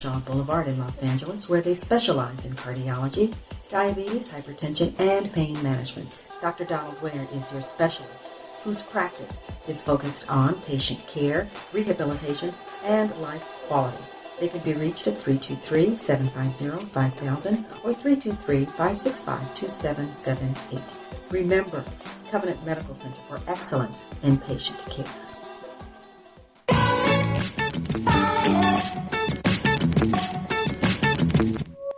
Shaw Boulevard in Los Angeles, where they specialize in cardiology, diabetes, hypertension, and pain management. Dr. Donald Winter is your specialist, whose practice is focused on patient care, rehabilitation, and life quality. They can be reached at 323-750-5000 or 323-565-2778. Remember, Covenant Medical Center for excellence in patient care.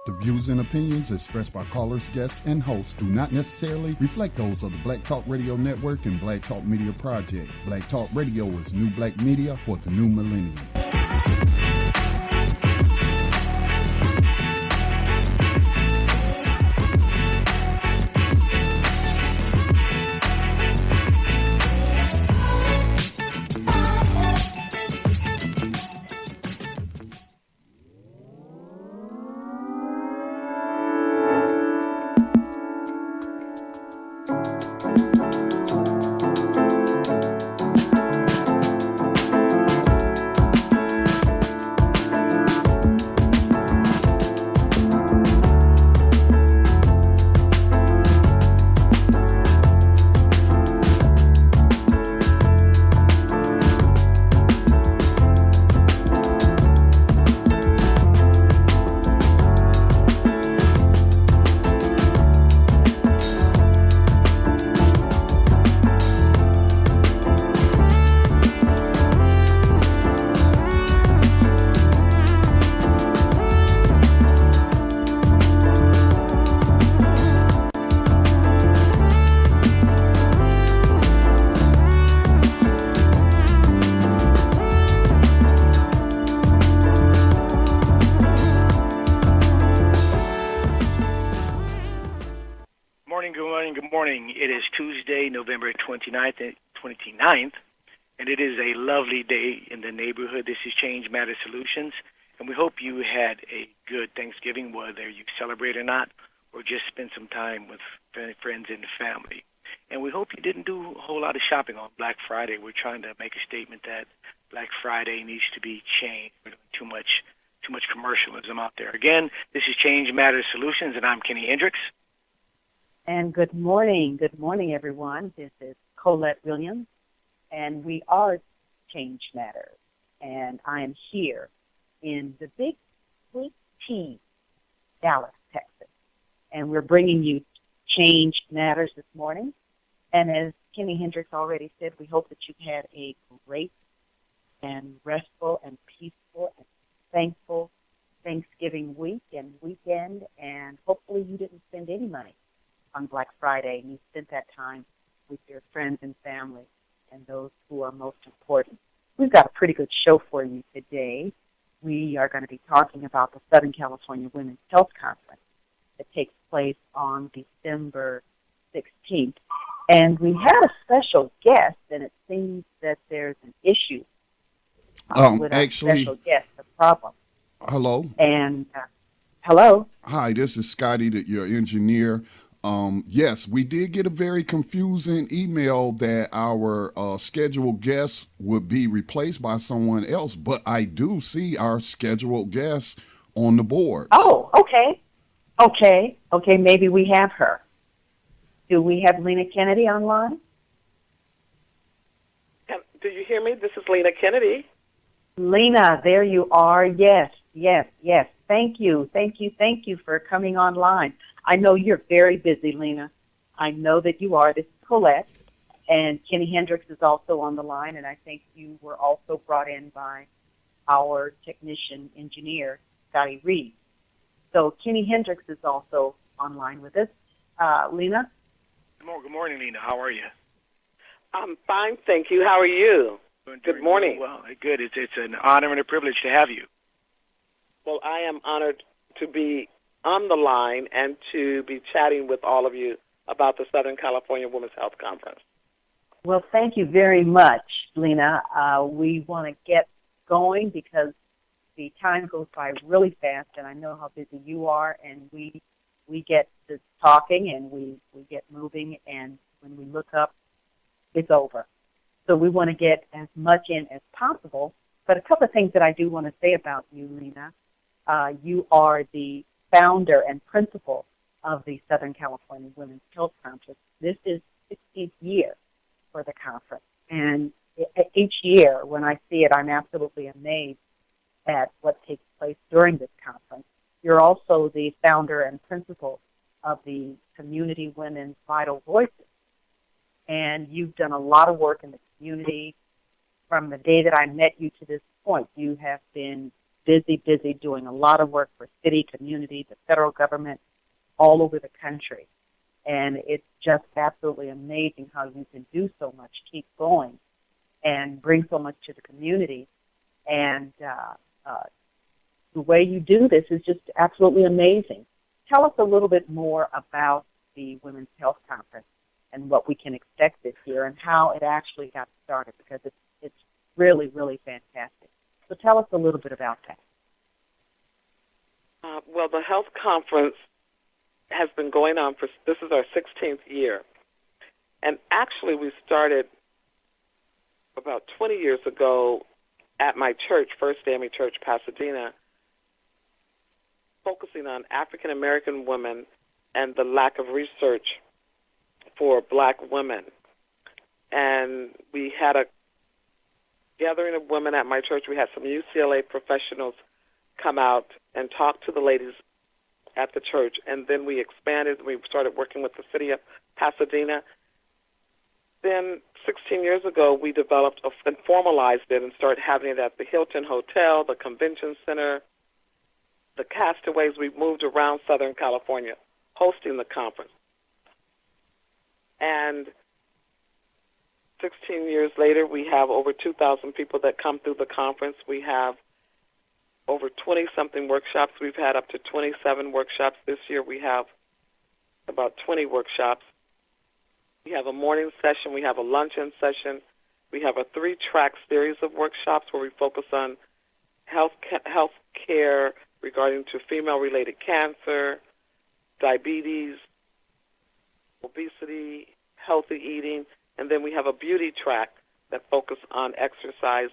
The views and opinions expressed by callers, guests, and hosts do not necessarily reflect those of the Black Talk Radio Network and Black Talk Media Project. Black Talk Radio is new black media for the new millennium. November 29th, and it is a lovely day in the neighborhood. This is Change Matter Solutions, and we hope you had a good Thanksgiving, whether you celebrate or not, or just spend some time with friends and family. And we hope you didn't do a whole lot of shopping on Black Friday. We're trying to make a statement that Black Friday needs to be changed. We're doing too much commercialism out there. Again, this is Change Matter Solutions, and I'm Kenny Hendrix. And good morning, everyone. This is Colette Williams, and we are Change Matters. And I am here in the Big Sweet Tea, Dallas, Texas. And we're bringing you Change Matters this morning. And as Kenny Hendrix already said, we hope that you've had a great and restful and peaceful and thankful Thanksgiving week and weekend, and hopefully you didn't spend any money on Black Friday, and you spent that time with your friends and family and those who are most important. We've got a pretty good show for you today. We are going to be talking about the Southern California Women's Health Conference that takes place on December 16th. And we had a special guest, and it seems that there's an issue with our special guest, a problem. Hello. And hello. Hi, this is Scotty, your engineer. Yes, we did get a very confusing email that our scheduled guest would be replaced by someone else, but I do see our scheduled guest on the board. Oh, okay. Maybe we have her. Do we have Lena Kennedy online? Do you hear me? This is Lena Kennedy. Lena, there you are. Yes. Thank you for coming online. I know you're very busy, Lena. I know that you are. This is Colette, and Kenny Hendrix is also on the line, and I think you were also brought in by our technician engineer, Scotty Reed. So Kenny Hendrix is also online with us. Lena? Good morning, Lena. How are you? I'm fine, thank you. How are you? Good morning. Well, good. It's an honor and a privilege to have you. Well, I am honored to be on the line and to be chatting with all of you about the Southern California Women's Health Conference. Well, thank you very much, Lena. We want to get going because the time goes by really fast, and I know how busy you are, and we get to talking, and we get moving, and when we look up, it's over. So we want to get as much in as possible. But a couple of things that I do want to say about you, Lena. you are the founder and principal of the Southern California Women's Health Conference. This is 16th year for the conference. And each year, when I see it, I'm absolutely amazed at what takes place during this conference. You're also the founder and principal of the Community Women's Vital Voices. And you've done a lot of work in the community. From the day that I met you to this point, you have been busy doing a lot of work for city, community, the federal government, all over the country. And it's just absolutely amazing how you can do so much, keep going, and bring so much to the community. And the way you do this is just absolutely amazing. Tell us a little bit more about the Women's Health Conference and what we can expect this year and how it actually got started, because it's really, really fantastic. So tell us a little bit about that. Well, the health conference has been going on this is our 16th year. And actually we started about 20 years ago at my church, First Family Church, Pasadena, focusing on African American women and the lack of research for black women. And we had a gathering of women at my church. We had some UCLA professionals come out and talk to the ladies at the church, and then we expanded. We started working with the city of Pasadena. Then 16 years ago, we developed and formalized it and started having it at the Hilton Hotel, the Convention Center, the Castaways. We moved around Southern California hosting the conference. And 16 years later, we have over 2,000 people that come through the conference. We have over 20-something workshops. We've had up to 27 workshops. This year we have about 20 workshops. We have a morning session. We have a luncheon session. We have a 3-track series of workshops where we focus on health care regarding to female-related cancer, diabetes, obesity, healthy eating, and then we have a beauty track that focuses on exercise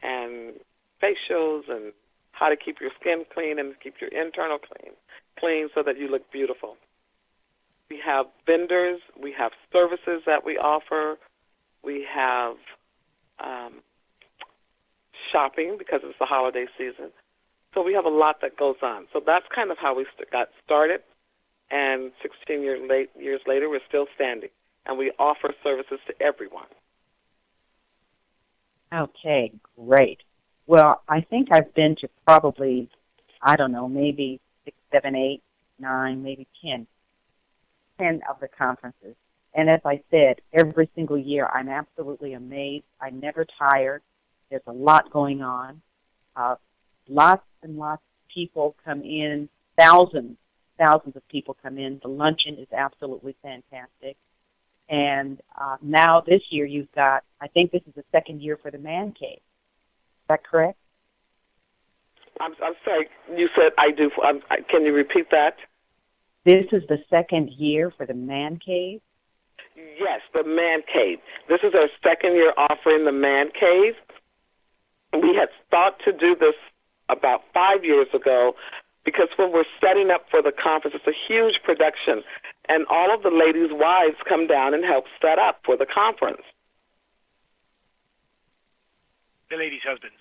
and facials and how to keep your skin clean and keep your internal clean so that you look beautiful. We have vendors. We have services that we offer. We have shopping because it's the holiday season. So we have a lot that goes on. So that's kind of how we got started. And 16 years later, we're still standing. And we offer services to everyone. Okay, great. Well, I think I've been to probably, I don't know, maybe 6, 7, 8, 9, maybe 10 of the conferences. And as I said, every single year I'm absolutely amazed. I never tire. There's a lot going on. Lots and lots of people come in, thousands of people come in. The luncheon is absolutely fantastic. And now this year you've got, I think this is the second year for the Man Cave. Is that correct? I'm sorry, you said I do. Can you repeat that? This is the second year for the Man Cave? Yes, the Man Cave. This is our second year offering the Man Cave. We had thought to do this about 5 years ago because when we're setting up for the conference, it's a huge production, and all of the ladies' wives come down and help set up for the conference. The ladies' husbands.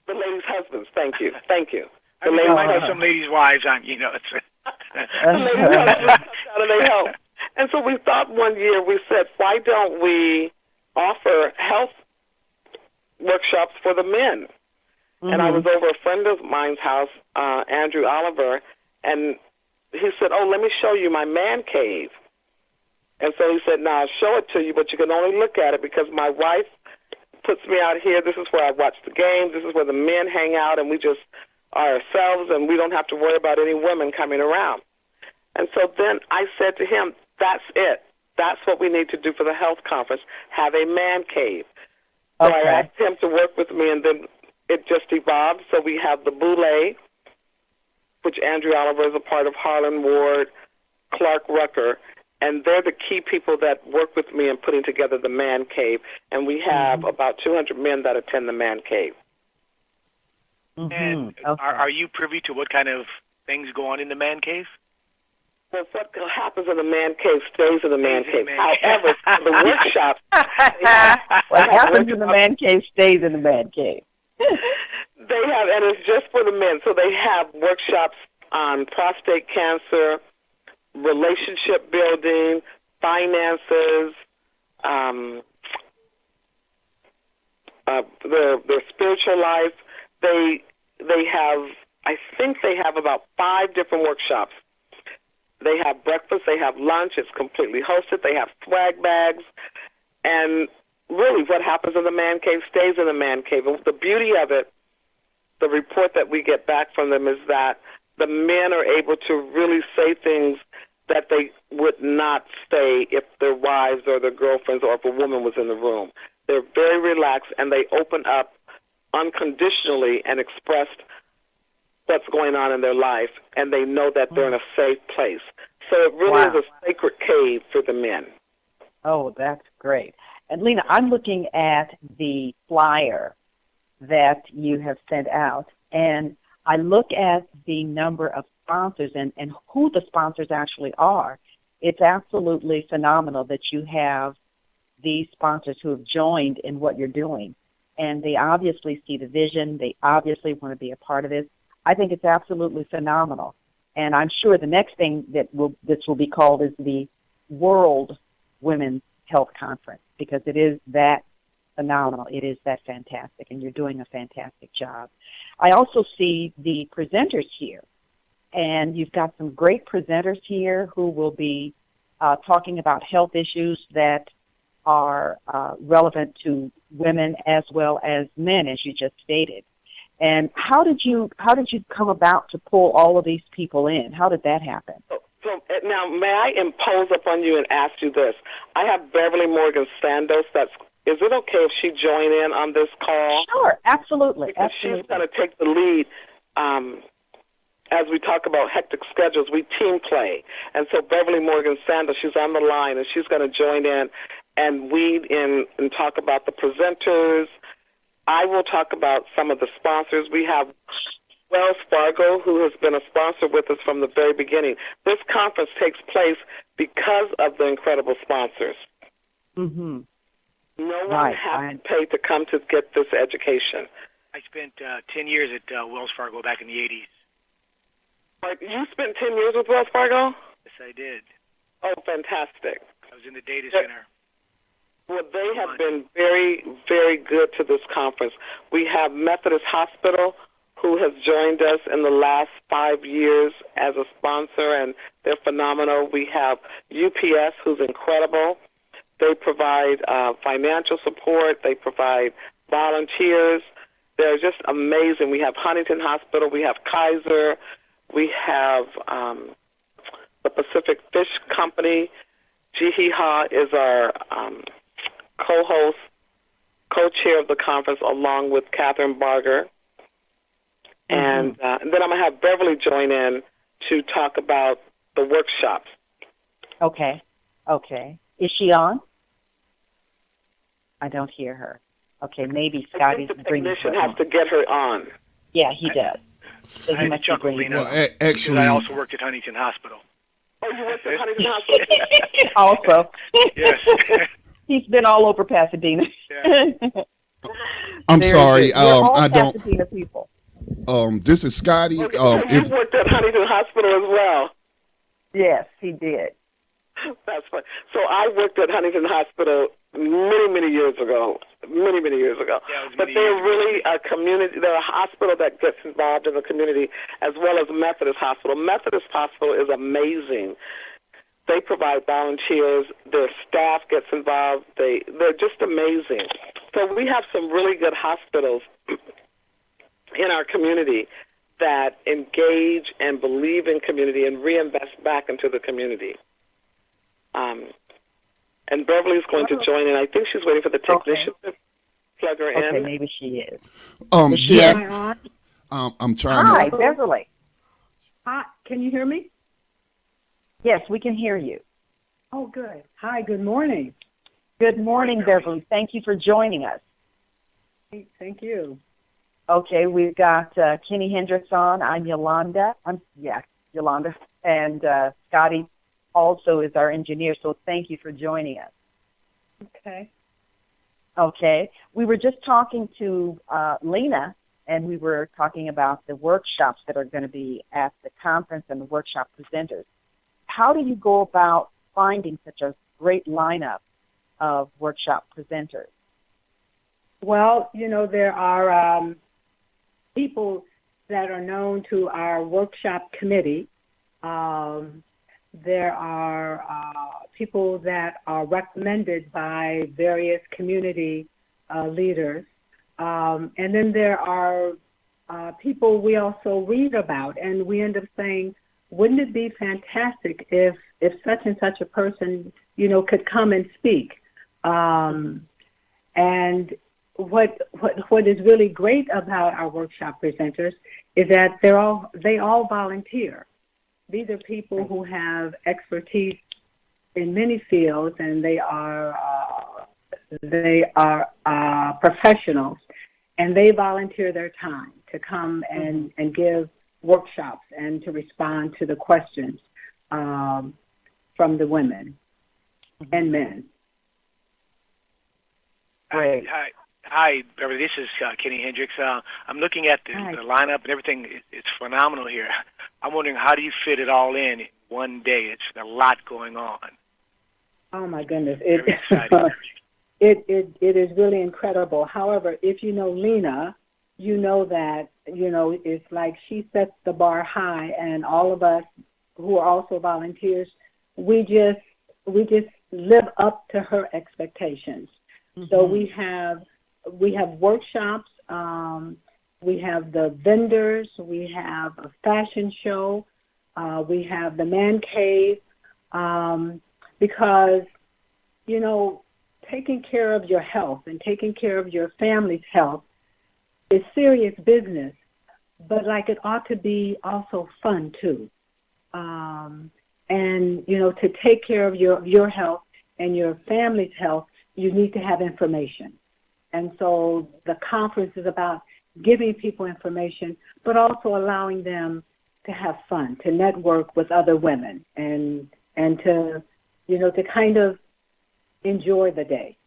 The ladies' husbands, thank you. Thank you. I know some ladies' wives, you know. It's the ladies' husbands come down and they help. And so we thought one year, we said, why don't we offer health workshops for the men? Mm-hmm. And I was over a friend of mine's house, Andrew Oliver, and he said, oh, let me show you my man cave. And so he said, now I'll show it to you, but you can only look at it because my wife puts me out here. This is where I watch the games. This is where the men hang out, and we just are ourselves, and we don't have to worry about any women coming around. And so then I said to him, that's it. That's what we need to do for the health conference, have a man cave. So okay. I asked him to work with me, and then it just evolved. So we have the Boulé, which Andrew Oliver is a part of, Harlan Ward, Clark Rucker, and they're the key people that work with me in putting together the man cave. And we have about 200 men that attend the man cave. And are you privy to what kind of things go on in the man cave? Well, what happens in the man cave stays in the man cave. However, for the workshops, what happens in the man cave stays in the man cave. They have, and it's just for the men. So they have workshops on prostate cancer, relationship building, finances, their spiritual life. They have, I think they have about 5 different workshops. They have breakfast, they have lunch, it's completely hosted, they have swag bags, and really what happens in the man cave stays in the man cave. And the beauty of it, the report that we get back from them is that the men are able to really say things that they would not say if their wives or their girlfriends or if a woman was in the room. They're very relaxed, and they open up unconditionally and express what's going on in their life, and they know that they're in a safe place. So it really is a sacred cave for the men. Oh, that's great. And Lena, I'm looking at the flyer that you have sent out, and I look at the number of sponsors and who the sponsors actually are. It's absolutely phenomenal that you have these sponsors who have joined in what you're doing, and they obviously see the vision. They obviously want to be a part of it. I think it's absolutely phenomenal, and I'm sure the next thing that this will be called is the World Women's Health Conference, because it is that phenomenal. It is that fantastic, and you're doing a fantastic job. I also see the presenters here, and you've got some great presenters here who will be talking about health issues that are relevant to women as well as men, as you just stated. And how did you come about to pull all of these people in? How did that happen? So now, may I impose upon you and ask you this? I have Beverly Morgan Sandos. Is it okay if she join in on this call? Sure, absolutely. Because she's going to take the lead. As we talk about hectic schedules, we team play. And so Beverly Morgan Sandos, she's on the line, and she's going to join in and weed in and talk about the presenters. I will talk about some of the sponsors. We have Wells Fargo, who has been a sponsor with us from the very beginning. This conference takes place because of the incredible sponsors. Mm-hmm. No one has to pay to come to get this education. I spent 10 years at Wells Fargo back in the 80s. You spent 10 years with Wells Fargo? Yes, I did. Oh, fantastic. I was in the data center. Well, they have been very, very good to this conference. We have Methodist Hospital, who has joined us in the last 5 years as a sponsor, and they're phenomenal. We have UPS, who's incredible. They provide financial support. They provide volunteers. They're just amazing. We have Huntington Hospital. We have Kaiser. We have the Pacific Fish Company. Jihi Ha is our co-host, co-chair of the conference, along with Catherine Barger. And then I'm going to have Beverly join in to talk about the workshops. Okay. Is she on? I don't hear her. Okay, maybe Scotty's bringing her on. The technician has to get her on. Yeah, he does. So he must be bringing her on. Well, actually, I also worked at Huntington Hospital. Oh, you worked at Huntington Hospital? Also. Yes. He's been all over Pasadena. Yeah. I'm sorry. We're all I don't. Pasadena people. This is Scotty. You worked at Huntington Hospital as well. Yes, he did. That's fine. So I worked at Huntington Hospital many years ago. Many years ago. Yeah, but they're really a community. They're a hospital that gets involved in the community, as well as Methodist Hospital. Methodist Hospital is amazing. They provide volunteers. Their staff gets involved. They're just amazing. So we have some really good hospitals in our community that engage and believe in community and reinvest back into the community. And Beverly's going to join in. I think she's waiting for the technician to plug her in. Okay, maybe she is. Yeah. I'm trying. Hi, Beverly. Hi, can you hear me? Yes, we can hear you. Oh, good. Hi, good morning. Good morning, Beverly. Thank you for joining us. Thank you. Okay, we've got Kenny Hendrix on. I'm Yolanda. Yolanda. And Scotty also is our engineer, so thank you for joining us. Okay. Okay. We were just talking to Lena, and we were talking about the workshops that are going to be at the conference and the workshop presenters. How do you go about finding such a great lineup of workshop presenters? Well, there are people that are known to our workshop committee. There are people that are recommended by various community leaders. And then there are people we also read about, and we end up saying, wouldn't it be fantastic if such and such a person, could come and speak? And what is really great about our workshop presenters is that they all volunteer. These are people who have expertise in many fields, and they are professionals, and they volunteer their time to come and give workshops and to respond to the questions from the women and men. Great. Hi, Beverly. This is Kenny Hendrix. I'm looking at the lineup and everything. It's phenomenal here. I'm wondering, how do you fit it all in one day? It's a lot going on. Oh my goodness! Very exciting. It is really incredible. However, if you know Lena, you know that it's like she sets the bar high, and all of us who are also volunteers, we just live up to her expectations. Mm-hmm. So we have workshops, we have the vendors, we have a fashion show, we have the man cave, because, taking care of your health and taking care of your family's health is serious business, but it ought to be also fun too. And, to take care of your health and your family's health, you need to have information. And so the conference is about giving people information, but also allowing them to have fun, to network with other women, and to, to kind of enjoy the day.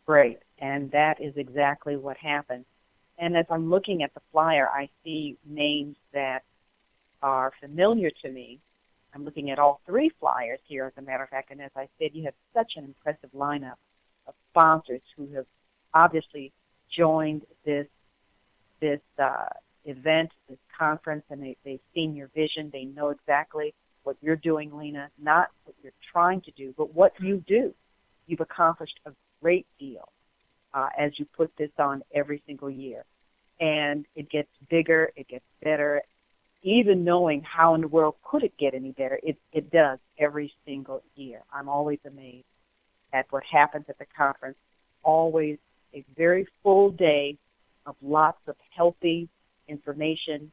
Great. And that is exactly what happened. And as I'm looking at the flyer, I see names that are familiar to me. I'm looking at all three flyers here, as a matter of fact, and as I said, you have such an impressive lineup of sponsors who have obviously joined this event, this conference, and they've seen your vision. They know exactly what you're doing, Lena, not what you're trying to do, but what you do. You've accomplished a great deal as you put this on every single year. And it gets bigger, it gets better. Even knowing how in the world could it get any better, it does every single year. I'm always amazed at what happens at the conference. Always a very full day of lots of healthy information.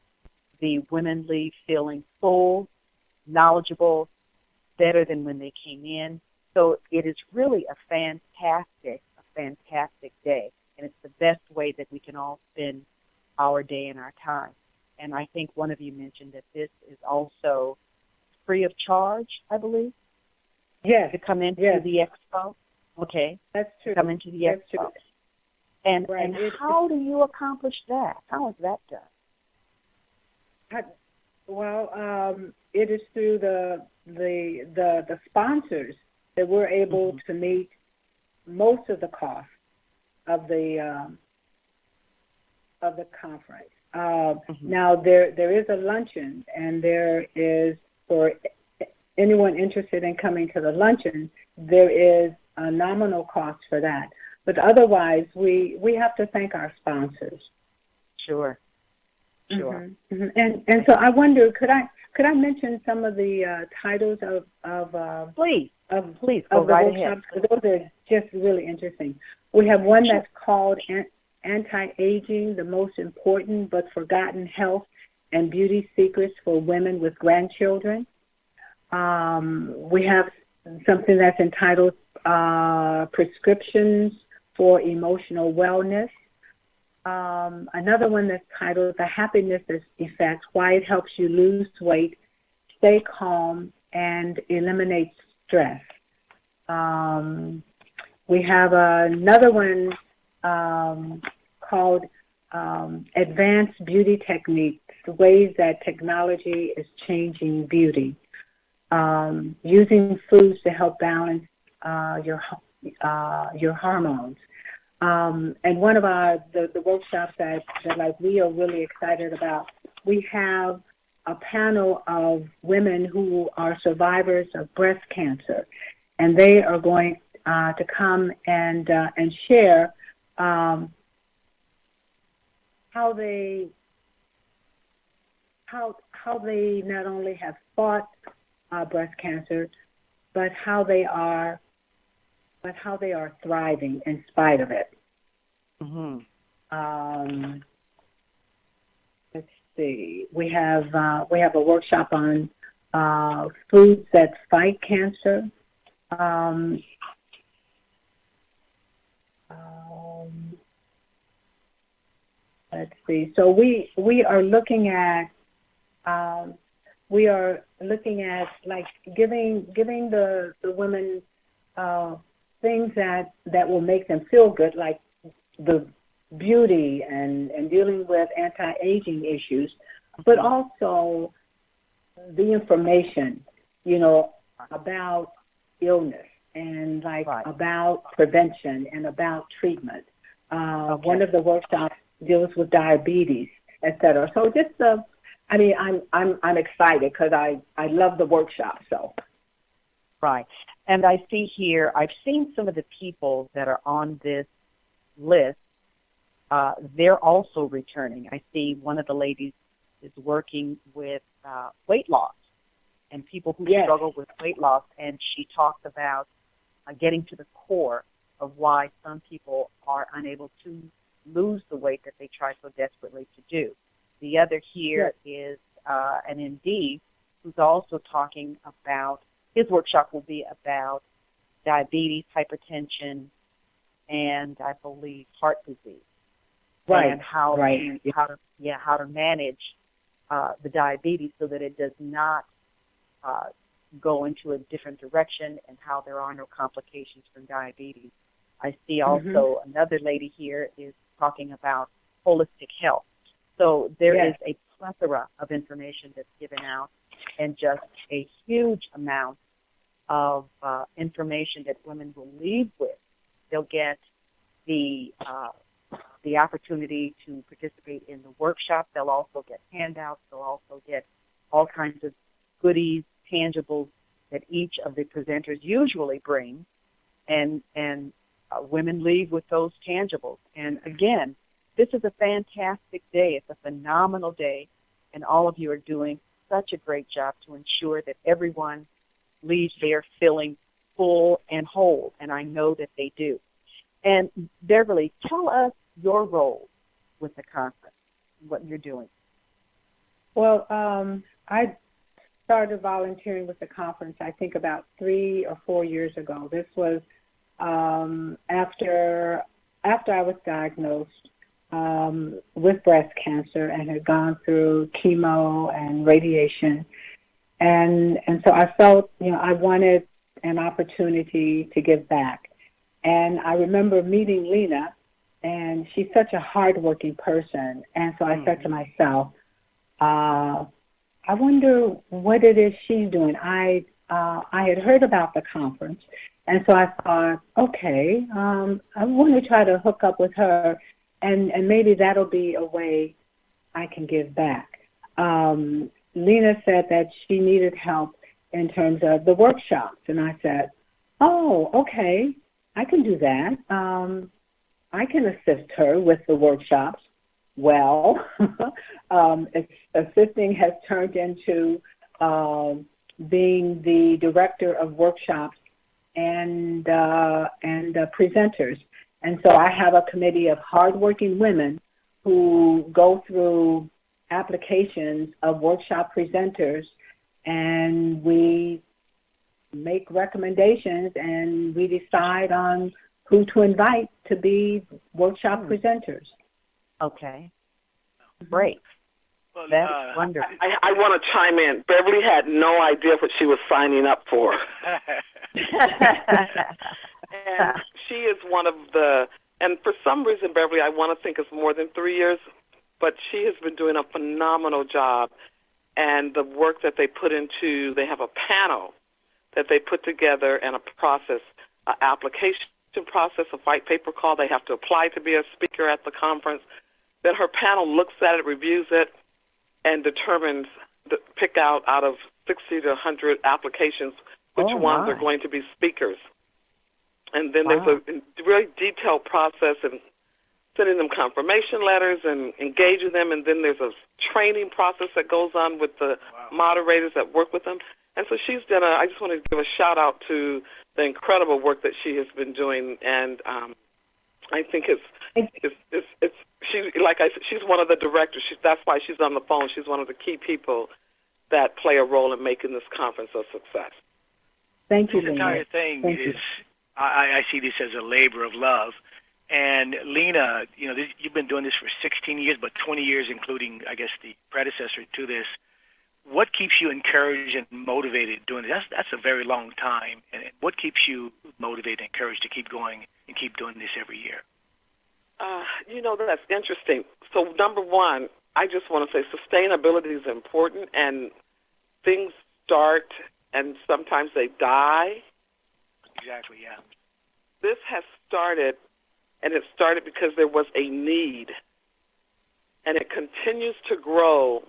The women leave feeling full, knowledgeable, better than when they came in. So it is really a fantastic day. And it's the best way that we can all spend our day and our time. And I think one of you mentioned that this is also free of charge, I believe. Yes. To come into the expo. Okay. That's true. To come into the That's expo. True. And how do you accomplish that? How is that done? Well, it is through the sponsors that we're able to meet most of the cost of the conference. Now there is a luncheon, and there is, for anyone interested in coming to the luncheon, there is a nominal cost for that. But otherwise, we have to thank our sponsors. Sure. And so I wonder, could I mention some of the titles of please go right workshops? ahead. Because those are just really interesting. We have one that's called Anti-Aging: The Most Important but Forgotten Health and Beauty Secrets for Women with Grandchildren. We have something that's entitled Prescriptions for Emotional Wellness. another one that's titled The Happiness Effect, Why It Helps You Lose Weight, Stay Calm, and Eliminate Stress. We have another one called Advanced Beauty Techniques, Ways That Technology is Changing Beauty. Using foods to help balance your hormones. And one of the workshops that like we are really excited about, we have a panel of women who are survivors of breast cancer, and they are going to come and share how they not only have fought breast cancer, but how they are thriving in spite of it. Mm-hmm. Let's see. We have a workshop on foods that fight cancer. Let's see. So we are looking at like giving the women things that will make them feel good, like the beauty and dealing with anti-aging issues, but also the information, about illness and about prevention and about treatment. One of the workshops deals with diabetes, et cetera. So just I'm excited because I love the workshop. So right, and I see here I've seen some of the people that are on this list. They're also returning. I see one of the ladies is working with weight loss and people who struggle with weight loss, and she talked about getting to the core of why some people are unable to lose the weight that they try so desperately to do. The other here is an MD who's also talking about, his workshop will be about diabetes, hypertension, and I believe heart disease. Right. And how to manage the diabetes so that it does not go into a different direction, and how there are no complications from diabetes. I see also another lady here is talking about holistic health. So there is a plethora of information that's given out, and just a huge amount of information that women will leave with. They'll get the opportunity to participate in the workshop. They'll also get handouts. They'll also get all kinds of goodies, tangibles that each of the presenters usually bring, and women leave with those tangibles. And again, this is a fantastic day. It's a phenomenal day, and all of you are doing such a great job to ensure that everyone leaves there feeling full and whole, and I know that they do. And Beverly, tell us your role with the conference, what you're doing. Well, I started volunteering with the conference, I think about 3 or 4 years ago. This was after I was diagnosed with breast cancer and had gone through chemo and radiation. And so I felt, I wanted an opportunity to give back. And I remember meeting Lena, and she's such a hardworking person. And so I said to myself, I wonder what it is she's doing. I had heard about the conference, and so I thought, okay, I want to try to hook up with her, and maybe that'll be a way I can give back. Lena said that she needed help in terms of the workshops, and I said, oh, okay, I can do that. I can assist her with the workshops. Well, assisting has turned into being the director of workshops and presenters. And so I have a committee of hardworking women who go through applications of workshop presenters, and we make recommendations, and we decide on who to invite to be workshop presenters. Okay. Great. Well, That's wonderful. I want to chime in. Beverly had no idea what she was signing up for. And she is one of the, and for some reason, Beverly, I want to think it's more than 3 years, but she has been doing a phenomenal job. And the work that they put into, they have a panel that they put together and a process, an application process, a white paper call. They have to apply to be a speaker at the conference. Then her panel looks at it, reviews it, and determines, pick out of 60 to 100 applications which ones are going to be speakers. And then there's a really detailed process and sending them confirmation letters and engaging them, and then there's a training process that goes on with the moderators that work with them. And so she's done I just want to give a shout out to the incredible work that she has been doing, and I think it's she, like I said, she's one of the directors. That's why she's on the phone. She's one of the key people that play a role in making this conference a success. Thank you, This Lena. entire thing Thank is, you. I see this as a labor of love. And Lena, you've been doing this for 16 years, but 20 years, including, I guess, the predecessor to this. What keeps you encouraged and motivated doing this? That's a very long time. And what keeps you motivated and encouraged to keep going and keep doing this every year? That's interesting. So, number one, I just want to say sustainability is important, and things start and sometimes they die. Exactly, yeah. This has started, and it started because there was a need, and it continues to grow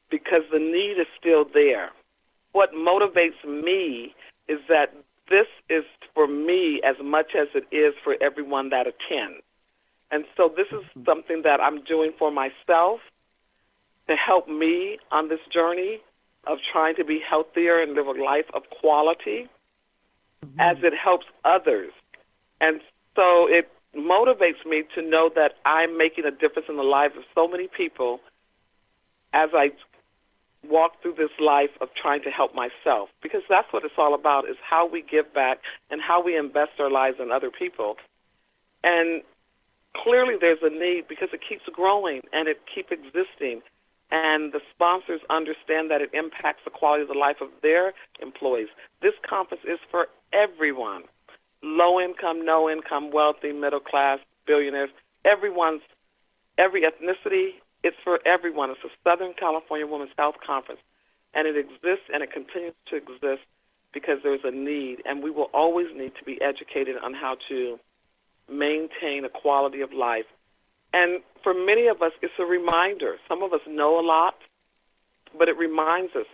because the need is still there. What motivates me is that this is for me as much as it is for everyone that attends. And so this is something that I'm doing for myself to help me on this journey of trying to be healthier and live a life of quality as it helps others. And so it motivates me to know that I'm making a difference in the lives of so many people as I walk through this life of trying to help myself, because that's what it's all about, is how we give back and how we invest our lives in other people. And clearly there's a need because it keeps growing and it keeps existing, and the sponsors understand that it impacts the quality of the life of their employees. This conference is for everyone, low income, no income, wealthy, middle class, billionaires, every ethnicity. It's for everyone. It's a Southern California Women's Health Conference, and it exists and it continues to exist because there's a need, and we will always need to be educated on how to maintain a quality of life. And for many of us, it's a reminder. Some of us know a lot, but it reminds us.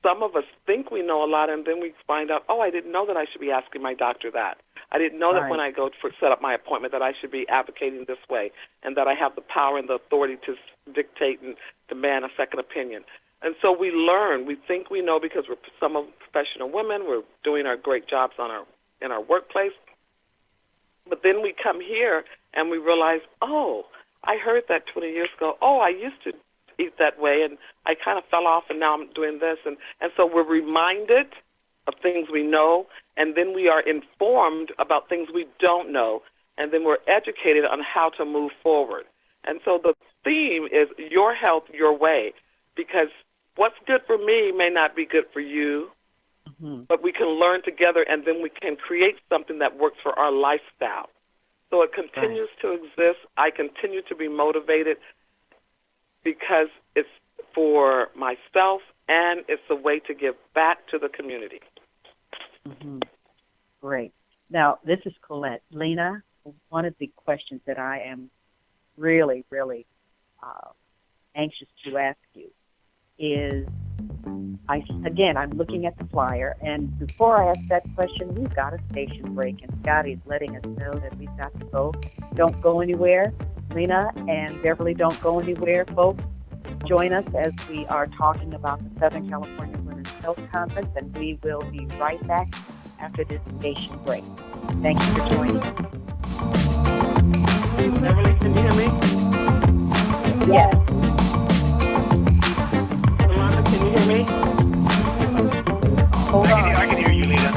Some of us think we know a lot, and then we find out, I didn't know that I should be asking my doctor that. I didn't know that when I go to set up my appointment that I should be advocating this way, and that I have the power and the authority to dictate and demand a second opinion. And so we learn. We think we know because we're some of professional women. We're doing our great jobs in our workplace. But then we come here and we realize, I heard that 20 years ago. I used to eat that way, and I kind of fell off, and now I'm doing this. And so we're reminded of things we know, and then we are informed about things we don't know, and then we're educated on how to move forward. And so the theme is your health, your way, because what's good for me may not be good for you, but we can learn together, and then we can create something that works for our lifestyle. So it continues to exist. I continue to be motivated because it's for myself, and it's a way to give back to the community. Great. Now, this is Colette. Lena, one of the questions that I am really, really anxious to ask you is, I'm looking at the flyer, and before I ask that question, we've got a station break, and Scotty's letting us know that we've got to go. Don't go anywhere. Lena and Beverly, don't go anywhere, folks. Join us as we are talking about the Southern California Women's Health Conference, and we will be right back after this station break. Thank you for joining us. Beverly, can you hear me? Yes. Yolanda, can you hear me? Hold on. I can hear you, Lena.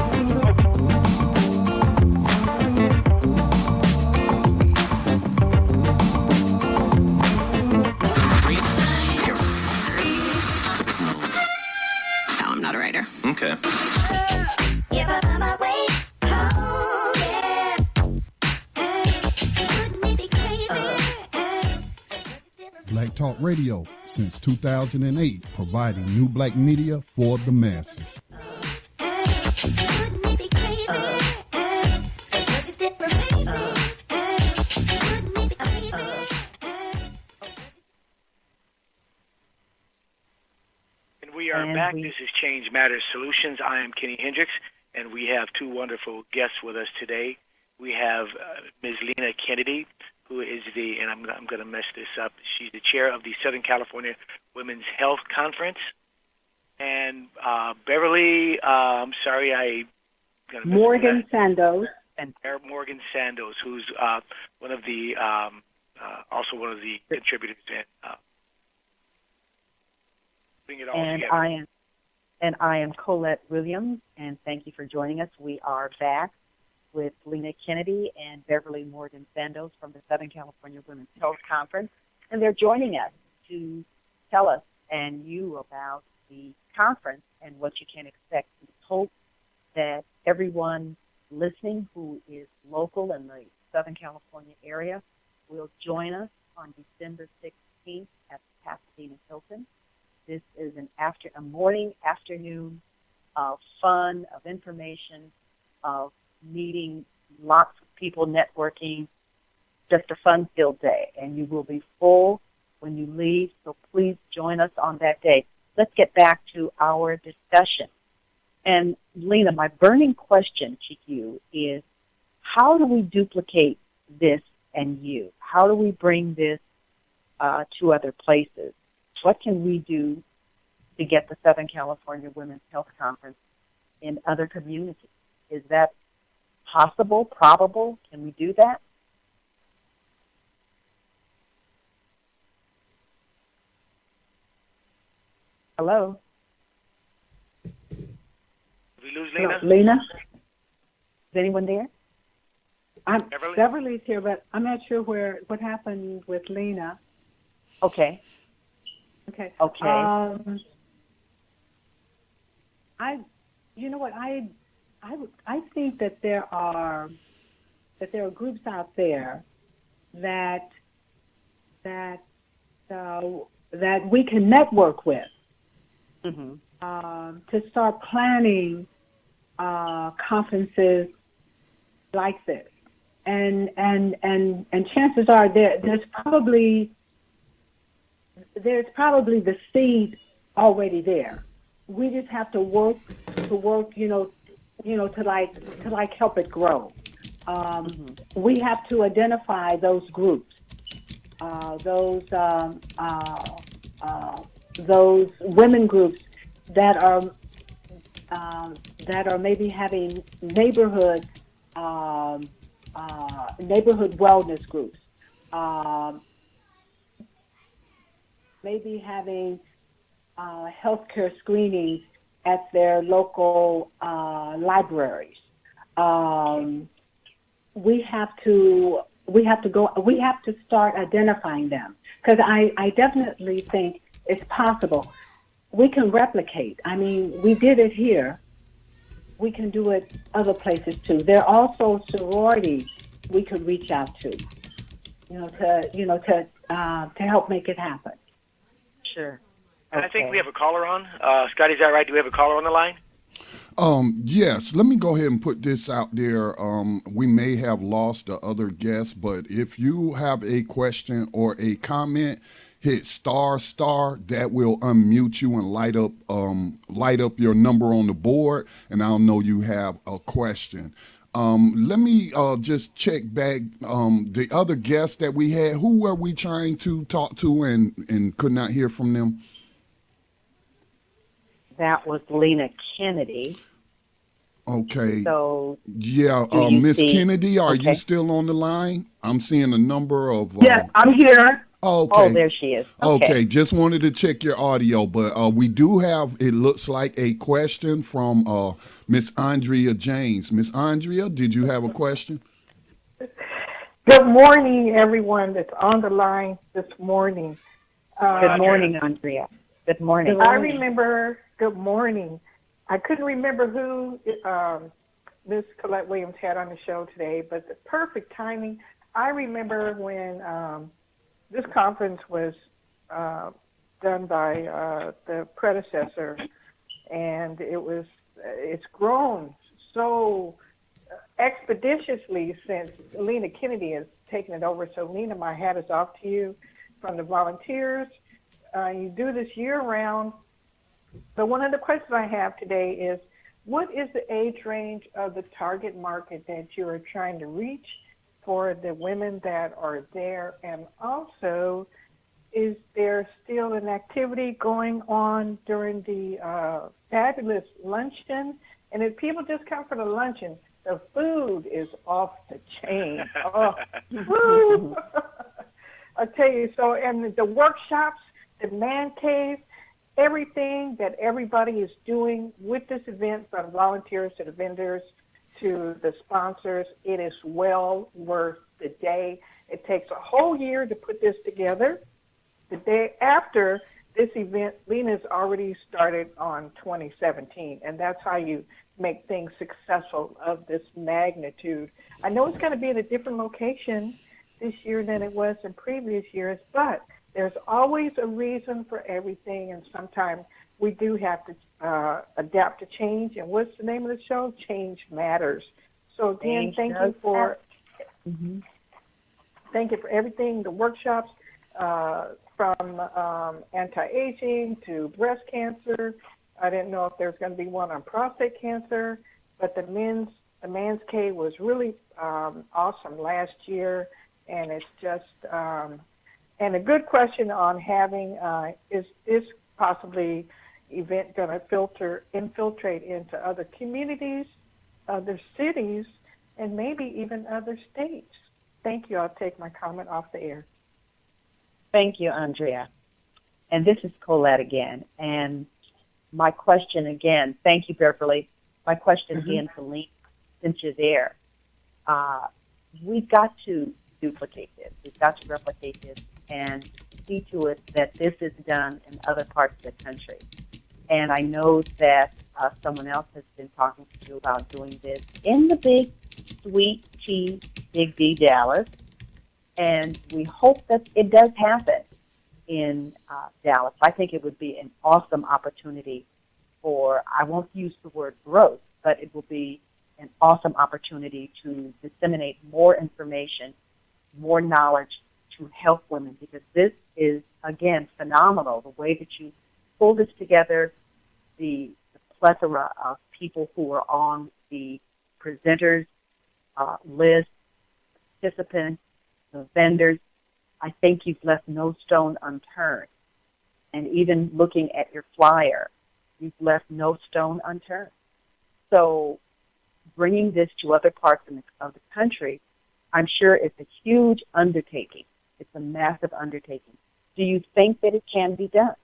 later. Okay. If I find my way home, yeah. Wouldn't it be crazy? Black Talk Radio since 2008, providing new black media for the masses. Wouldn't it be crazy? Would you still amaze me? Wouldn't it be crazy? And we are back. This is Change Matters Solutions. I am Kenny Hendrix, and we have two wonderful guests with us today. We have Ms. Lena Kennedy, who is and I'm going to mess this up, she's the chair of the Southern California Women's Health Conference. And Beverly, I'm sorry, Morgan Sandoz. And Morgan Sandoz, who's one of the also one of the contributors and putting it all together. I am Colette Williams, and thank you for joining us. We are back with Lena Kennedy and Beverly Morgan Sandoz from the Southern California Women's Health Conference, and they're joining us to tell us and you about the conference and what you can expect. We hope that everyone listening who is local in the Southern California area will join us on December 16th at the Pasadena Hilton. This is a morning, afternoon of fun, of information, of meeting lots of people, networking, just a fun-filled day. And you will be full when you leave, so please join us on that day. Let's get back to our discussion. And Lena, my burning question to you is, how do we duplicate this and you? How do we bring this to other places? What can we do to get the Southern California Women's Health Conference in other communities? Is that possible, probable? Can we do that? Hello? Did we lose Lena? Lena? Is anyone there? Beverly's here, but I'm not sure what happened with Lena. Okay. Okay. You know what, I think that there are groups out there that we can network with to start planning conferences like this, and chances are there's probably the seed already there. We just have to work, to help it grow. We have to identify those groups, those women groups that are maybe having neighborhood wellness groups, maybe having healthcare screenings at their local libraries. We have to start identifying them, because I definitely think it's possible. We can replicate. I mean, we did it here. We can do it other places too. There are also sororities we could reach out to, to help make it happen. Sure. I think we have a caller on. Scotty, is that right? Do we have a caller on the line? Yes, let me go ahead and put this out there. We may have lost the other guest, but if you have a question or a comment, hit star. That will unmute you and light up your number on the board, and I'll know you have a question. Let me just check back the other guests that we had. Who were we trying to talk to and could not hear from them? That was Lena Kennedy. Okay. So yeah, Miss Kennedy, are you still on the line? I'm seeing a number of. Yes, I'm here. Okay. Oh, there she is. Okay, just wanted to check your audio, but we do have, it looks like, a question from Miss Andrea James. Miss Andrea, did you have a question? Good morning, everyone that's on the line this morning. Good morning, Andrea. Good morning. I remember I couldn't remember who Miss Colette Williams had on the show today, but the perfect timing. I remember when this conference was done by the predecessor, and it's grown so expeditiously since Lena Kennedy has taken it over. So, Lena, my hat is off to you from the volunteers. You do this year-round. So one of the questions I have today is, what is the age range of the target market that you are trying to reach for the women that are there? And also, is there still an activity going on during the fabulous luncheon? And if people just come for the luncheon, the food is off the chain. Oh, woo! I tell you, so, and the workshops, the man cave, everything that everybody is doing with this event, from volunteers to the vendors to the sponsors, it is well worth the day. It takes a whole year to put this together. The day after this event, Lena's already started on 2017, and that's how you make things successful of this magnitude. I know it's going to be in a different location this year than it was in previous years, but there's always a reason for everything, and sometimes we do have to adapt to change. And what's the name of the show? Change Matters. So again, thank you for everything, the workshops, from anti-aging to breast cancer. I didn't know if there's going to be one on prostate cancer, but the Man's Cave was really awesome last year, and it's just and a good question on having is this possibly event going to infiltrate into other communities, other cities, and maybe even other states? Thank you. I'll take my comment off the air. Thank you, Andrea. And this is Colette again. And my question again, thank you, Beverly. My question again to Lena, since you're there. We've got to duplicate this. We've got to replicate this and see to it that this is done in other parts of the country. And I know that someone else has been talking to you about doing this in the big, sweet T, Big D, Dallas. And we hope that it does happen in Dallas. I think it would be an awesome opportunity for, I won't use the word growth, but it will be an awesome opportunity to disseminate more information, more knowledge to help women, because this is, again, phenomenal, the way that you pull this together, the plethora of people who are on the presenters list, participants, the vendors. I think you've left no stone unturned. And even looking at your flyer, you've left no stone unturned. So bringing this to other parts of the country, I'm sure it's a huge undertaking. It's a massive undertaking. Do you think that it can be done?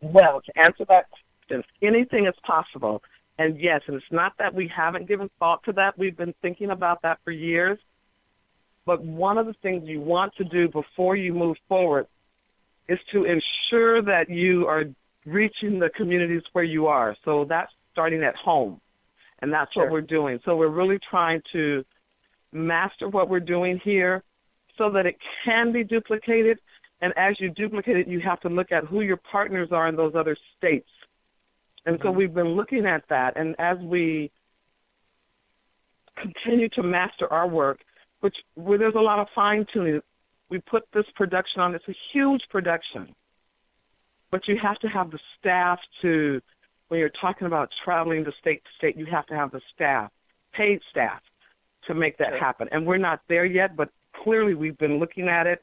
Well, to answer that question, anything is possible. And yes, and it's not that we haven't given thought to that. We've been thinking about that for years. But one of the things you want to do before you move forward is to ensure that you are reaching the communities where you are. So that's starting at home, and that's what we're doing. So we're really trying to master what we're doing here so that it can be duplicated. And as you duplicate it, you have to look at who your partners are in those other states. And so we've been looking at that. And as we continue to master our work, where there's a lot of fine-tuning, we put this production on. It's a huge production. But you have to have the staff to, when you're talking about traveling to state, you have to have the staff, paid staff, to make that happen. And we're not there yet, but clearly we've been looking at it,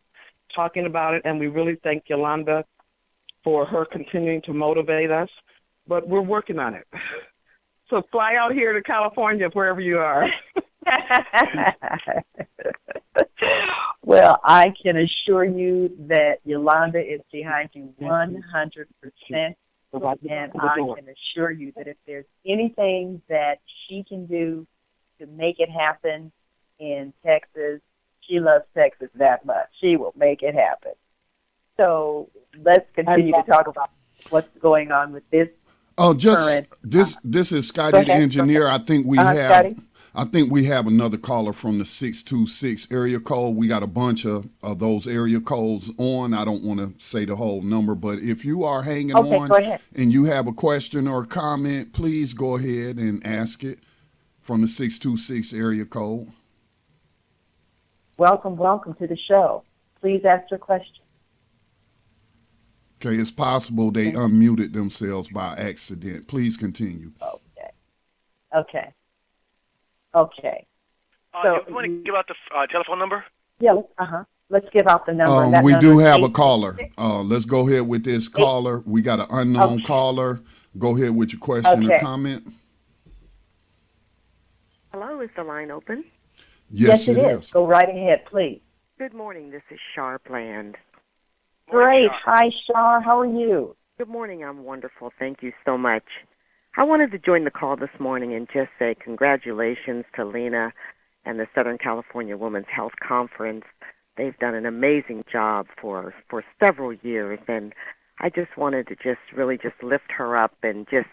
talking about it, and we really thank Yolanda for her continuing to motivate us. But we're working on it. So fly out here to California, wherever you are. Well, I can assure you that Yolanda is behind you 100%. And I can assure you that if there's anything that she can do to make it happen in Texas, she loves Texas that much. She will make it happen. So let's continue to talk about what's going on with this Oh, just current. this is Go Scotty the ahead. engineer. I think we Scotty. have another caller from the 626 area code. We got a bunch of those area codes on. I don't want to say the whole number, but if you are hanging Okay, on go ahead. and you have a question or a comment, please go ahead and ask it from the 626 area code. Welcome to the show. Please ask your question. Okay, it's possible they unmuted themselves by accident. Please continue. Okay. Do you want to give out the telephone number? Yeah. Let's give out the number. That We number do is have a caller. Let's go ahead with this caller. We got an unknown Okay. caller. Go ahead with your question or Okay. comment. Hello, is the line open? Yes, it is. Go right ahead, please. Good morning, this is Sharpland. Great. Hi, Shar. How are you? Good morning, I'm wonderful. Thank you so much. I wanted to join the call this morning and just say congratulations to Lena and the Southern California Women's Health Conference. They've done an amazing job for several years, and I just wanted to really lift her up and just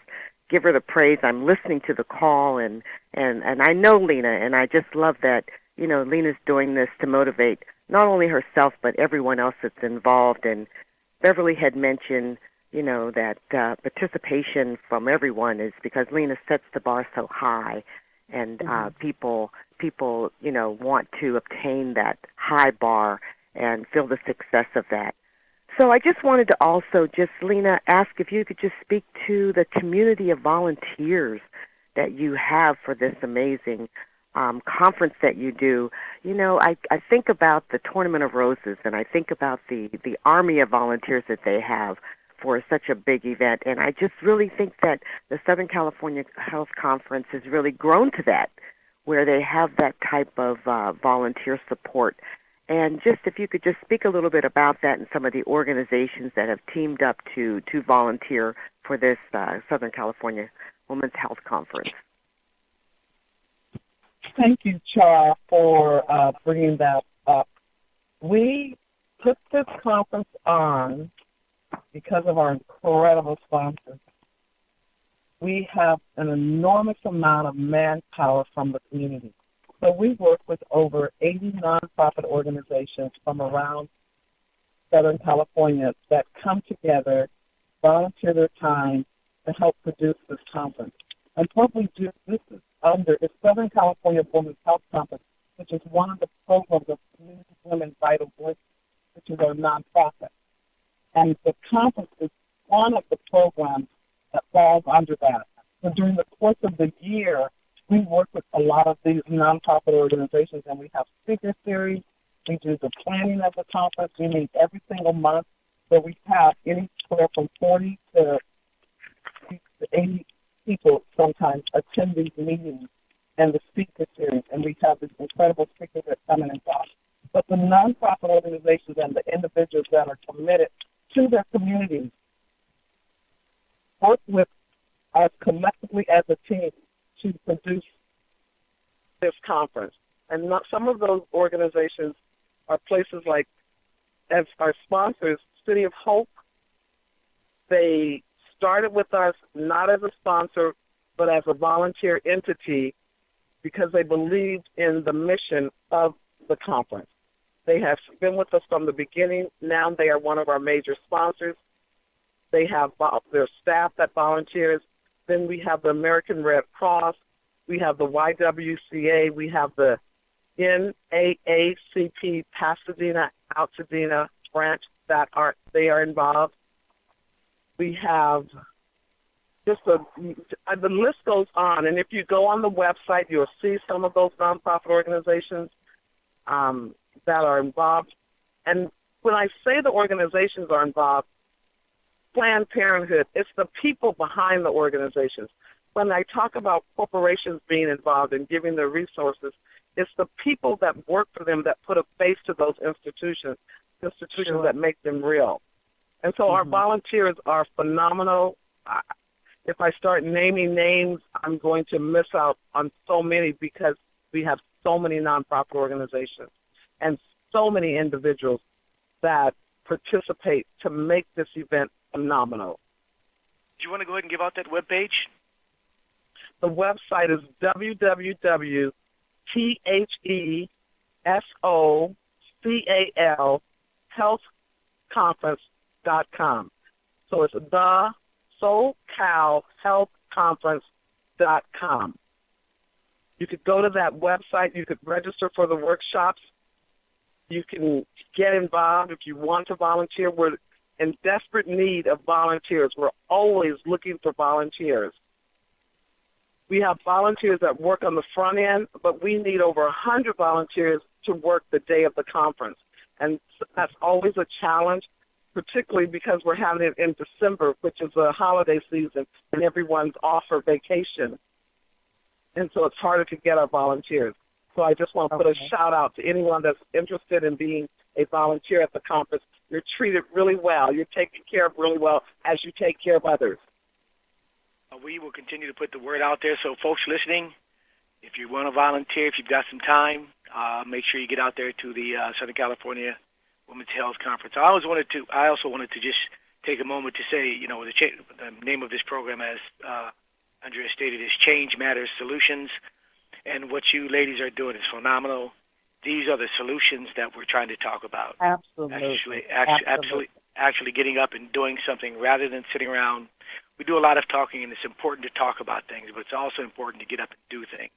give her the praise. I'm listening to the call, and I know Lena, and I just love that, Lena's doing this to motivate not only herself but everyone else that's involved. And Beverly had mentioned, that participation from everyone is because Lena sets the bar so high, and people, want to obtain that high bar and feel the success of that. So I just wanted to also Lena, ask if you could just speak to the community of volunteers that you have for this amazing conference that you do. I think about the Tournament of Roses, and I think about the army of volunteers that they have for such a big event. And I just really think that the Southern California Health Conference has really grown to that, where they have that type of volunteer support. And just if you could just speak a little bit about that and some of the organizations that have teamed up to volunteer for this Southern California Women's Health Conference. Thank you, Char, for bringing that up. We put this conference on because of our incredible sponsors. We have an enormous amount of manpower from the community. So we work with over 80 nonprofit organizations from around Southern California that come together, volunteer their time to help produce this conference. And what we do, this is under the Southern California Women's Health Conference, which is one of the programs of Community Women Vital Voices, which is our nonprofit. And the conference is one of the programs that falls under that. So during the course of the year, we work with a lot of these nonprofit organizations, and we have speaker series. We do the planning of the conference. We meet every single month. So we have anywhere from 40 to 80 people sometimes attend these meetings and the speaker series, and we have these incredible speakers that come in and talk. But the nonprofit organizations and the individuals that are committed to their communities work with us collectively as a team to produce this conference. And some of those organizations are places like, as our sponsors, City of Hope. They started with us not as a sponsor, but as a volunteer entity because they believed in the mission of the conference. They have been with us from the beginning. Now they are one of our major sponsors. They have their staff that volunteers. Then we have the American Red Cross. We have the YWCA. We have the NAACP Pasadena Altadena branch they are involved. We have just the list goes on. And if you go on the website, you'll see some of those nonprofit organizations that are involved. And when I say the organizations are involved, Planned Parenthood, it's the people behind the organizations. When I talk about corporations being involved and giving their resources, it's the people that work for them that put a face to those institutions sure. that make them real. And so our volunteers are phenomenal. If I start naming names, I'm going to miss out on so many because we have so many nonprofit organizations and so many individuals that participate to make this event phenomenal. Do you want to go ahead and give out that webpage? The website is www.thesoCalHealthConference.com. So it's the SoCalHealthConference.com. You could go to that website. You could register for the workshops. You can get involved if you want to volunteer. We're in desperate need of volunteers. We're always looking for volunteers. We have volunteers that work on the front end, but we need over 100 volunteers to work the day of the conference. And that's always a challenge, particularly because we're having it in December, which is a holiday season, and everyone's off for vacation. And so it's harder to get our volunteers. So I just want to put a shout out to anyone that's interested in being a volunteer at the conference. You're treated really well. You're taken care of really well as you take care of others. We will continue to put the word out there. So folks listening, if you want to volunteer, if you've got some time, make sure you get out there to the Southern California Women's Health Conference. I also wanted to just take a moment to say, you know, the name of this program, as Andrea stated, is Change Matters Solutions. And what you ladies are doing is phenomenal. These are the solutions that we're trying to talk about. Absolutely. Actually getting up and doing something rather than sitting around. We do a lot of talking, and it's important to talk about things, but it's also important to get up and do things.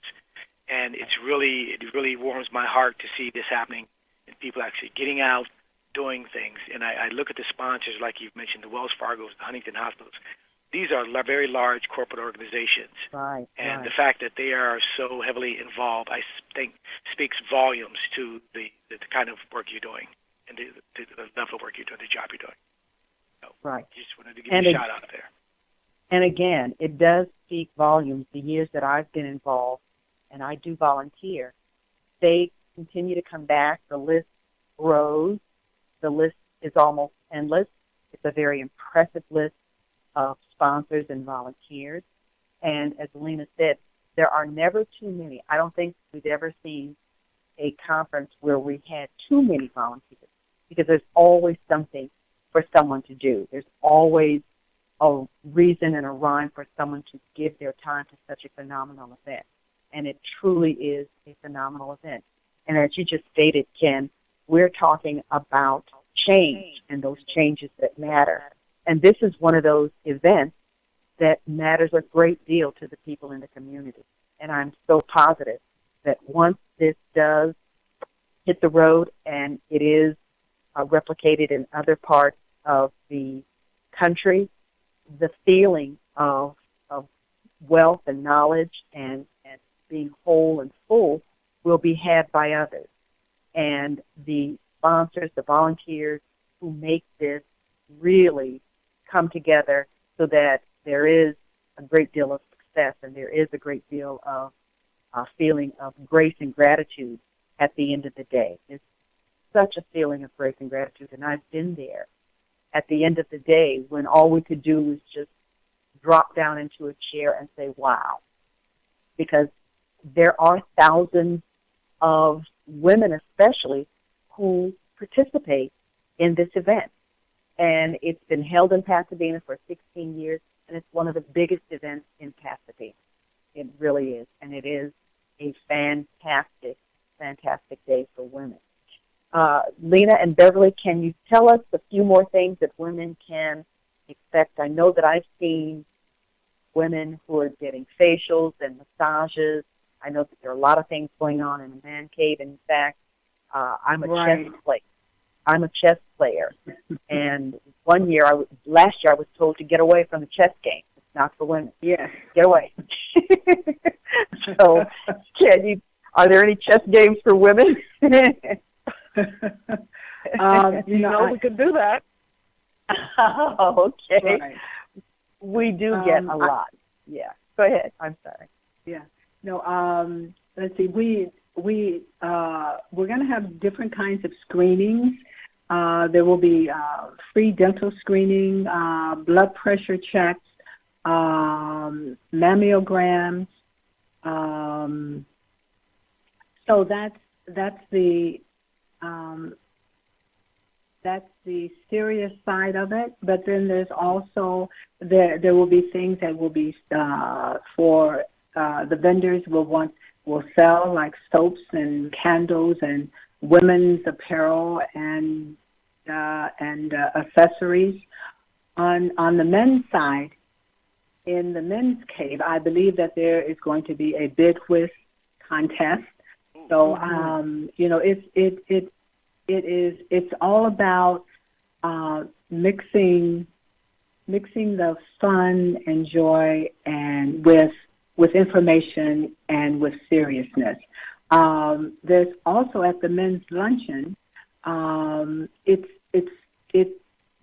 And it really warms my heart to see this happening and people actually getting out, doing things. And I look at the sponsors, like you've mentioned, the Wells Fargos, the Huntington Hospitals. These are very large corporate organizations. Right. And the fact that they are so heavily involved, I think, speaks volumes to the kind of work you're doing and the level of work you're doing, the job you're doing. So right. Just wanted to give you a shout out there. And again, it does speak volumes. The years that I've been involved, and I do volunteer, they continue to come back. The list grows. The list is almost endless. It's a very impressive list of sponsors and volunteers. And as Lena said, there are never too many. I don't think we've ever seen a conference where we had too many volunteers, because there's always something for someone to do. There's always a reason and a rhyme for someone to give their time to such a phenomenal event. And it truly is a phenomenal event. And as you just stated, Ken, we're talking about change and those changes that matter. And this is one of those events that matters a great deal to the people in the community. And I'm so positive that once this does hit the road and it is replicated in other parts of the country, the feeling of wealth and knowledge and being whole and full will be had by others. And the sponsors, the volunteers who make this really come together so that there is a great deal of success and there is a great deal of feeling of grace and gratitude at the end of the day. It's such a feeling of grace and gratitude, and I've been there at the end of the day when all we could do was just drop down into a chair and say, wow. Because there are thousands of women especially who participate in this event. And it's been held in Pasadena for 16 years, and it's one of the biggest events in Pasadena. It really is. And it is a fantastic, fantastic day for women. Lena and Beverly, can you tell us a few more things that women can expect? I know that I've seen women who are getting facials and massages. I know that there are a lot of things going on in the man cave. In fact, I'm a chess player. I'm a chess player. And last year I was told to get away from the chess game. It's not for women. Yes. Get away. So, are there any chess games for women? We could do that. Oh, okay. Right. We do get a lot. Yeah. Go ahead. I'm sorry. Yeah. No. Let's see. We're going to have different kinds of screenings. There will be free dental screening, blood pressure checks, mammograms. So that's the that's the serious side of it. But then there's also there will be things that will be for the vendors will sell like soaps and candles and women's apparel and accessories. On the men's side, in the men's cave, I believe that there is going to be a bid whisk contest. So it's all about mixing the fun and joy and with information and with seriousness. There's also at the men's luncheon,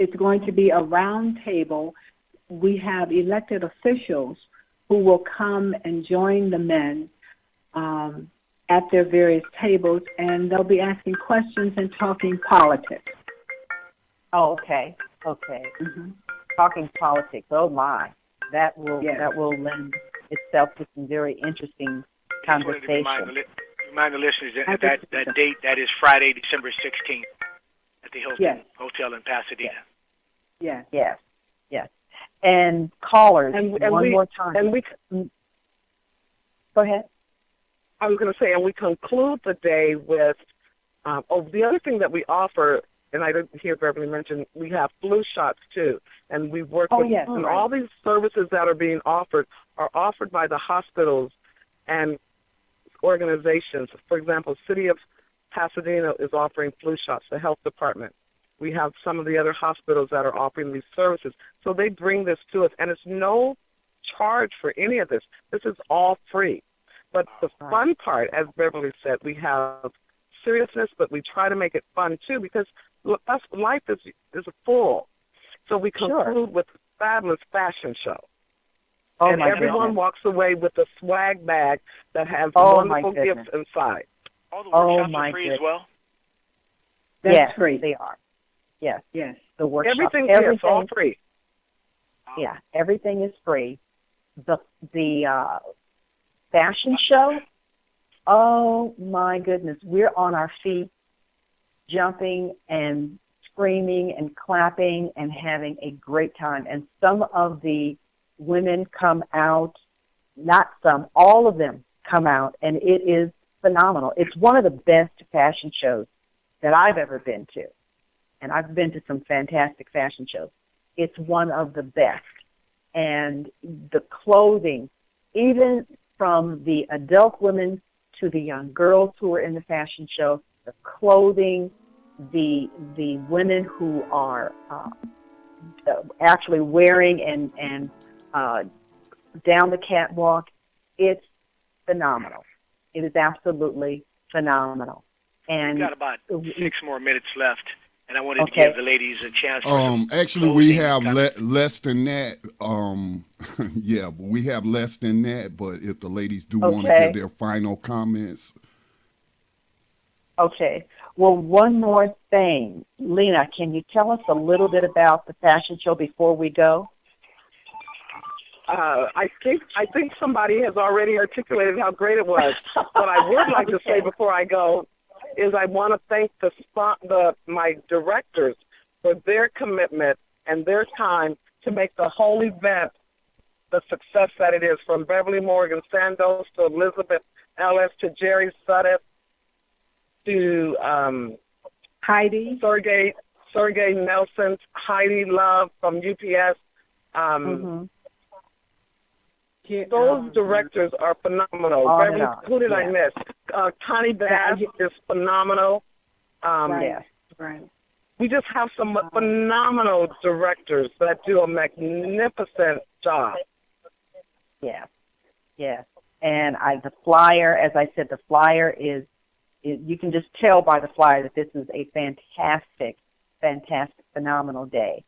it's going to be a round table. We have elected officials who will come and join the men at their various tables, and they'll be asking questions and talking politics. Oh, okay. Mm-hmm. Talking politics. Oh my, that will lend itself to some very interesting conversation. Remind the listeners that date, that is Friday, December 16th, at the Hilton Hotel in Pasadena. Yes. And callers, more time. And we go ahead. I was going to say, and we conclude the day with, the other thing that we offer, and I didn't hear Beverly mention, we have flu shots too. And we work with, and all these services that are being offered are offered by the hospitals and organizations. For example, City of Pasadena is offering flu shots, the health department. We have some of the other hospitals that are offering these services. So they bring this to us, and it's no charge for any of this. This is all free. But the fun part, as Beverly said, we have seriousness, but we try to make it fun too, because life is full. So we conclude with a fabulous fashion show. And everyone walks away with a swag bag that has wonderful gifts inside. All the workshops are free as well? That's free. They are. Yes. The workshop. Everything's all free. Yeah, everything is free. The fashion show, oh my goodness, we're on our feet, jumping and screaming and clapping and having a great time. And some of the women come out, not some, all of them come out, and it is phenomenal. It's one of the best fashion shows that I've ever been to. And I've been to some fantastic fashion shows. It's one of the best. And the clothing, even from the adult women to the young girls who are in the fashion show, the clothing, the women who are actually wearing and down the catwalk, it's phenomenal. It is absolutely phenomenal. And we've got about 6 more minutes left. And I wanted to give the ladies a chance. Actually, we have less than that. We have less than that. But if the ladies do want to give their final comments. Okay. Well, one more thing. Lena, can you tell us a little bit about the fashion show before we go? I think somebody has already articulated how great it was. What I would like to say before I go is I want to thank my directors for their commitment and their time to make the whole event the success that it is, from Beverly Morgan Sandos to Elizabeth Ellis to Jerry Sudduth to Heidi. Sergey Nelson, Heidi Love from UPS. Those directors are phenomenal. Who did I miss? Connie Bass is phenomenal. Right. We just have some phenomenal directors that do a magnificent job. Yes. And the flyer, as I said, the flyer is you can just tell by the flyer that this is a fantastic, phenomenal day.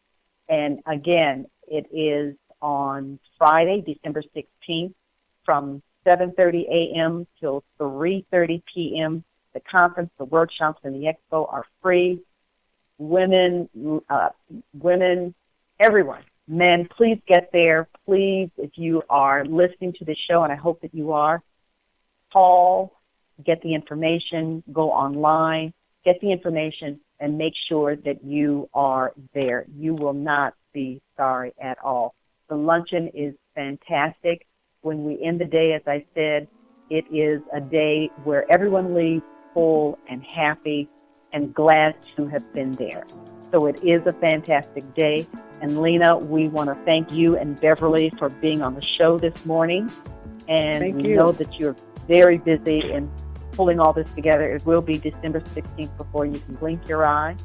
And again, it is on Friday, December 16th, from 7:30 a.m. till 3:30 p.m. The conference, the workshops, and the expo are free. Women, everyone, men, please get there. Please, if you are listening to this show, and I hope that you are, call, get the information, go online, get the information, and make sure that you are there. You will not be sorry at all. The luncheon is fantastic. When we end the day, as I said, it is a day where everyone leaves full and happy and glad to have been there. So it is a fantastic day. And Lena, we want to thank you and Beverly for being on the show this morning. And we know that you're very busy in pulling all this together. It will be December 16th before you can blink your eye.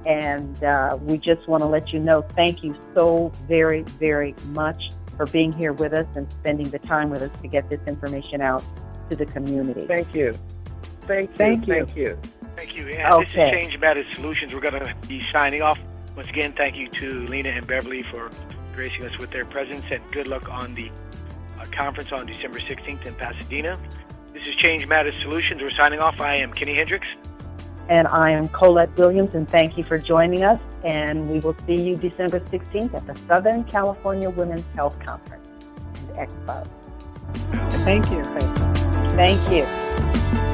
And we just want to let you know, thank you so very, very much for being here with us and spending the time with us to get this information out to the community. Thank you. Thank you. Thank you. And this is Change Matters Solutions. We're going to be signing off. Once again, thank you to Lena and Beverly for gracing us with their presence, and good luck on the conference on December 16th in Pasadena. This is Change Matters Solutions. We're signing off. I am Kenny Hendrix. And I am Colette Williams, and thank you for joining us. And we will see you December 16th at the Southern California Women's Health Conference and Expo. Thank you. Thank you.